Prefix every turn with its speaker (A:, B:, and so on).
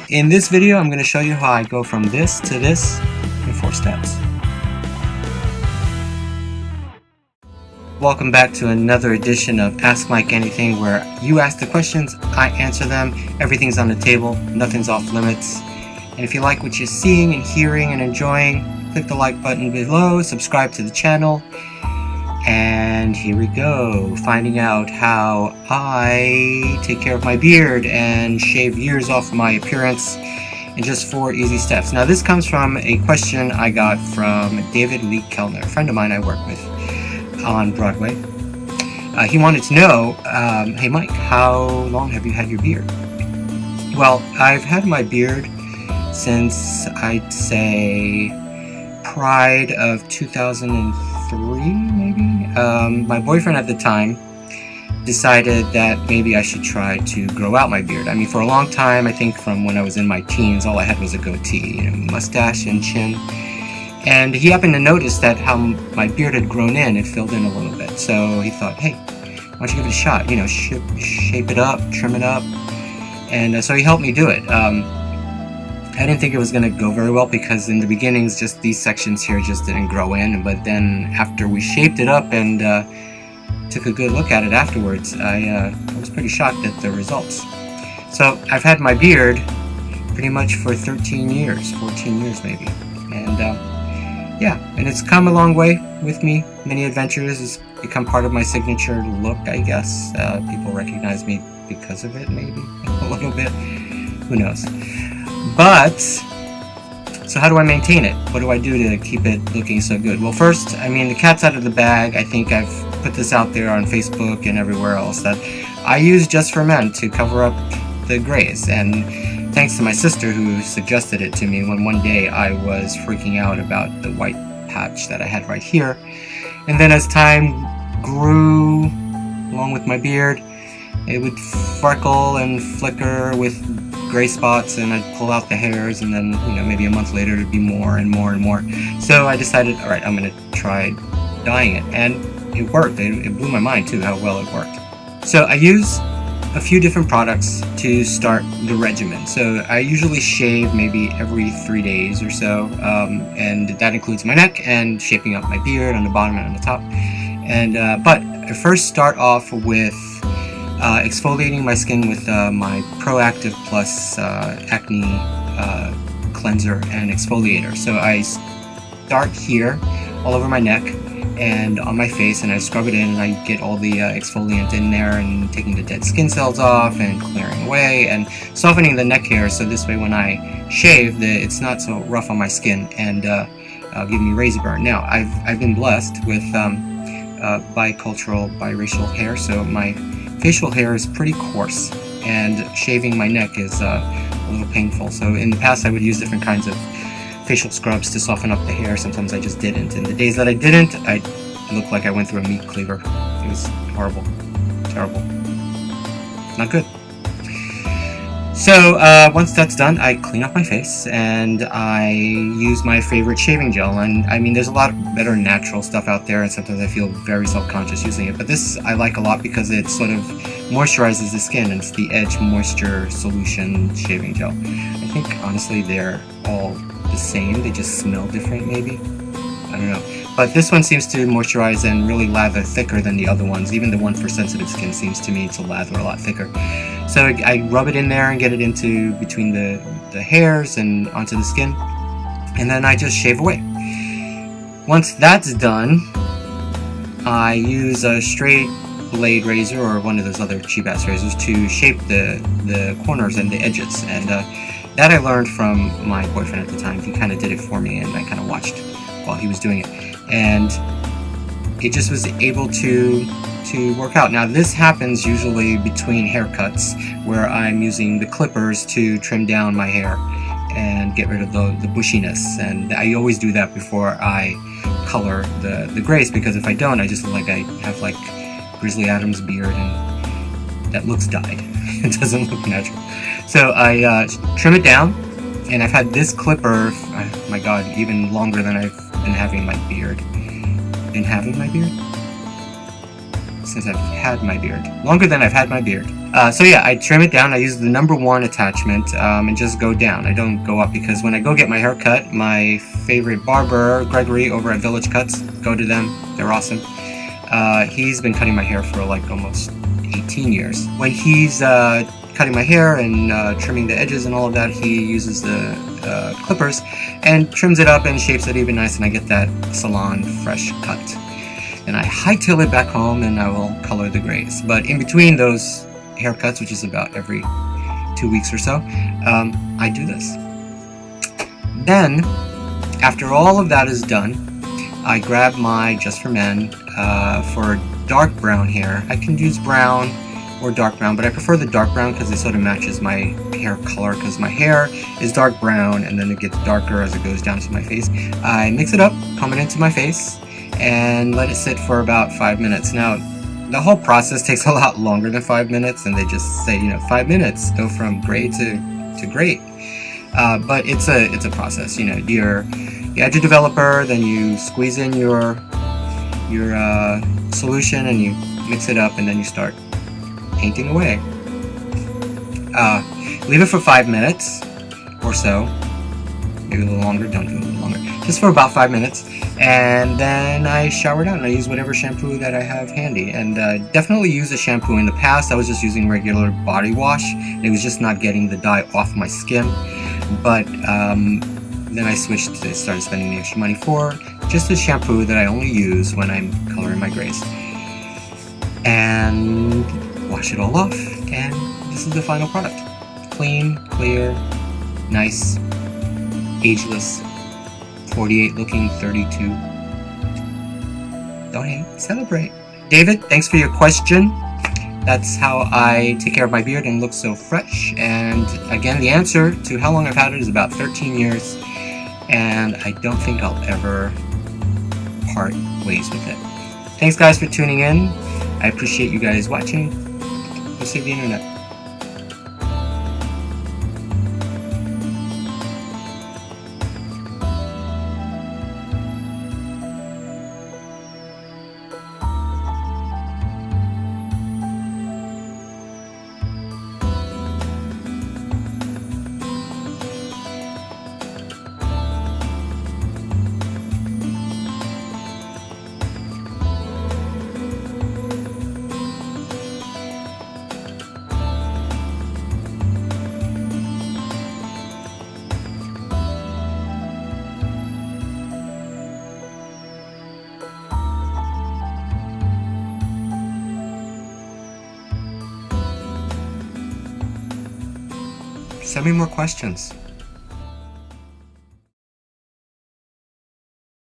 A: In this video, I'm going to show you how I go from this to this in 4 steps. Welcome back to another edition of Ask Mike Anything, where you ask the questions, I answer them, everything's on the table, nothing's off limits. And if you like what you're seeing and hearing and enjoying, click the like button below, subscribe to the channel, and here we go, finding out how I take care of my beard and shave years off my appearance in just 4 easy steps. Now this comes from a question I got from David Lee Kellner, a friend of mine I work with on Broadway. He wanted to know, hey Mike, how long have you had your beard? Well, I've had my beard since I'd say Pride of 2003, maybe? My boyfriend at the time decided that maybe I should try to grow out my beard. I mean, for a long time, I think from when I was in my teens, all I had was a goatee, mustache and chin. And he happened to notice that how my beard had grown in, it filled in a little bit. So he thought, hey, why don't you give it a shot? Shape it up, trim it up. And so he helped me do it. I didn't think it was going to go very well because in the beginnings, just these sections here just didn't grow in. But then after we shaped it up and took a good look at it afterwards, I was pretty shocked at the results. So I've had my beard pretty much for 13 years, 14 years maybe. And yeah, and it's come a long way with me. Many adventures. It's become part of my signature look, I guess. People recognize me because of it, maybe a little bit. Who knows? But, so how do I maintain it? What do I do to keep it looking so good? Well, first, I mean, the cat's out of the bag. I think I've put this out there on Facebook and everywhere else that I use Just for Men to cover up the grays. And thanks to my sister who suggested it to me when one day I was freaking out about the white patch that I had right here. And then as time grew, along with my beard, it would freckle and flicker with gray spots, and I'd pull out the hairs, and then maybe a month later it'd be more and more and more. So I decided, all right, I'm gonna try dyeing it, and it worked. It blew my mind too how well it worked. So I use a few different products to start the regimen. So I usually shave maybe every 3 days or so, and that includes my neck and shaping up my beard on the bottom and on the top. And but I first start off with exfoliating my skin with my PROACTIV Plus acne cleanser and exfoliator. So I start here all over my neck and on my face, and I scrub it in, and I get all the exfoliant in there and taking the dead skin cells off and clearing away and softening the neck hair, so this way when I shave, it's not so rough on my skin and give me razor burn. Now I've been blessed with biracial hair, so my facial hair is pretty coarse, and shaving my neck is a little painful. So in the past I would use different kinds of facial scrubs to soften up the hair. Sometimes I just didn't, and the days that I didn't, I looked like I went through a meat cleaver. It was horrible, terrible, not good. So once that's done, I clean up my face and I use my favorite shaving gel. And I mean, there's a lot better natural stuff out there, and sometimes I feel very self-conscious using it. But this I like a lot because it sort of moisturizes the skin, and it's the Edge Moisture Solution Shaving Gel. I think honestly they're all the same, they just smell different maybe. I don't know. But this one seems to moisturize and really lather thicker than the other ones. Even the one for sensitive skin seems to me to lather a lot thicker. So I rub it in there and get it into between the hairs and onto the skin, and then I just shave away. Once that's done, I use a straight blade razor or one of those other cheap ass razors to shape the corners and the edges, and that I learned from my boyfriend at the time. He kind of did it for me, and I kind of watched while he was doing it, and it just was able to work out. Now this happens usually between haircuts, where I'm using the clippers to trim down my hair and get rid of the bushiness, and I always do that before I color the grays, because if I don't, I just look like I have like Grizzly Adams beard, and that looks dyed. It doesn't look natural. So I trim it down, and I've had this clipper, oh my god, even longer than I've been having my beard. since I've had my beard. Longer than I've had my beard. So yeah, I trim it down. I use the #1 attachment and just go down. I don't go up because when I go get my hair cut, my favorite barber, Gregory, over at Village Cuts, go to them. They're awesome. He's been cutting my hair for like almost 18 years. When he's cutting my hair and trimming the edges and all of that, he uses the clippers and trims it up and shapes it even nice, and I get that salon fresh cut. And I hightail it back home and I will color the grays. But in between those haircuts, which is about every 2 weeks or so, I do this. Then, after all of that is done, I grab my Just for Men for dark brown hair. I can use brown or dark brown, but I prefer the dark brown because it sort of matches my hair color, because my hair is dark brown and then it gets darker as it goes down to my face. I mix it up, comb it into my face, and let it sit for about 5 minutes. Now, the whole process takes a lot longer than 5 minutes, and they just say, 5 minutes, go from gray to great. But it's a process. You add your developer, then you squeeze in your solution and you mix it up, and then you start painting away. Leave it for 5 minutes or so, maybe a little longer. Don't do it a little longer, just for about 5 minutes, and then I shower it out and I use whatever shampoo that I have handy. And definitely use a shampoo. In the past I was just using regular body wash, it was just not getting the dye off my skin. But then I switched to started spending the extra money for just a shampoo that I only use when I'm coloring my grays, and wash it all off, and this is the final product. Clean, clear, nice, ageless, 48 looking 32. Don't hate, celebrate. David, thanks for your question. That's how I take care of my beard and look so fresh. And again, the answer to how long I've had it is about 13 years, and I don't think I'll ever part ways with it. Thanks guys for tuning in. I appreciate you guys watching. Go save the internet. Send me more questions.